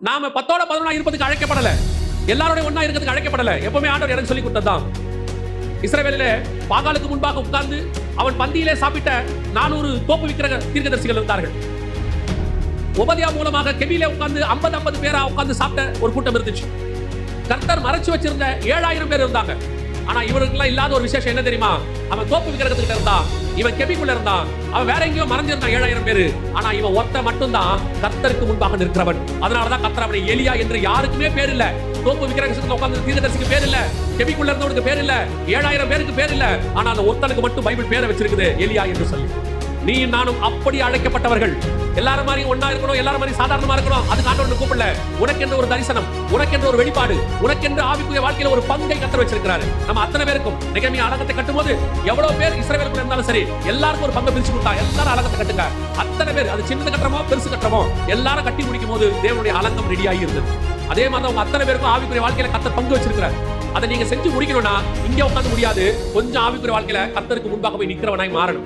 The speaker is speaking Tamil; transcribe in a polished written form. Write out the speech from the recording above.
நாம 10ஓட 11 இருப்பதுக்கு அழைக்கப்படல. எல்லாரோட ஒண்ணா இருக்கிறதுக்கு அழைக்கப்படல. எப்பவுமே ஆண்டவர் எனக்கு சொல்லி கொடுத்ததுதான். இஸ்ரவேலிலே பாகாலுக்கு முன்பாக உட்கார்ந்து அவன் பந்தியிலே சாப்பிட்ட 400 தோப்பு விக்கிரக தீர்க்கதரிசிகள் இருந்தார்கள். உபதியா மூலமாக கெபியிலே உட்கார்ந்து 50 பேரா உட்கார்ந்து சாப்பிட்ட ஒரு கூட்டம் இருந்துச்சு. கர்த்தர் மறைச்சு வச்சிருந்த 7000 பேர் இருந்தாங்க. ஆனா இவருக்குலாம் இல்லாத ஒரு விசேஷம் என்ன தெரியுமா? அவன் தோப்பு விக்கிரகத்துக்கிட்ட இருந்தான், இவன் கெபிக்குள்ள இருந்தான், அவன் வேற எங்கேயோ மறைஞ்சிருந்தான் 7000 பேரு. ஆனா இவன் ஒருத்த மட்டும்தான் கர்த்தருக்கு முன்பாக நிற்கிறவன். அதனாலதான் கர்த்தர் அவனை எலியா என்று யாருக்குமே பேர் இல்ல. தோப்பு விக்கிரகத்துல உட்கார்ந்து தீர்க்கதரிசிக்கு பேர் இல்ல, கெபிக்குள்ள இருந்தவனுக்கு பேர் இல்ல, 7000 பேருக்கு பேர் இல்ல. ஆனா அந்த ஒருத்தனுக்கு மட்டும் பைபிள் பேரை வச்சிருக்குது, எலியா என்று சொல்லி. நீ நானும் அப்படி அழைக்கப்பட்டவர்கள். எல்லாரும் மாதிரி ஒண்ணா இருக்கணும், எல்லாரும் மாதிரி சாதாரணமா இருக்கணும். அதுக்கு ஆண்டவர் கூப்பிடல. உனக்கென்று ஒரு தரிசனம், உனக்கென்று ஒரு வெளிப்பாடு, உனக்கென்று ஆவிக்குரிய வாழ்க்கையில ஒரு பங்கை கர்த்தர் வச்சிருக்கிறாரு. நம்ம அத்தனை பேருக்கும் நெகேமியா அலங்கத்தை கட்டும்போது எவ்வளவு பேர் இஸ்ரவேலுக்குள்ள இருந்தாலும் சரி, எல்லாருக்கும் ஒரு பங்கு பிரிச்சு கொடுத்தா. எல்லாரும் அலங்கத்தை கட்டுங்க. அத்தனை பேர், அது சின்னது கட்டுறமோ பெருசு கட்டுறமோ, எல்லாரும் கட்டி முடிக்கும் போது தேவனுடைய அலங்கம் ரெடி ஆகி இருந்தது. அதே மாதிரி உங்க அத்தனை பேருக்கும் ஆவிக்குரிய வாழ்க்கையில கர்த்தர் பங்கு வச்சிருக்கிறார். அதை நீங்க செஞ்சு முடிக்கணும்னா இங்க உட்காந்து முடியாது. கொஞ்சம் ஆவிக்குரிய வாழ்க்கையில கர்த்தருக்கு முன்பாக போய் நிக்கிறவனாய் மாறணும்.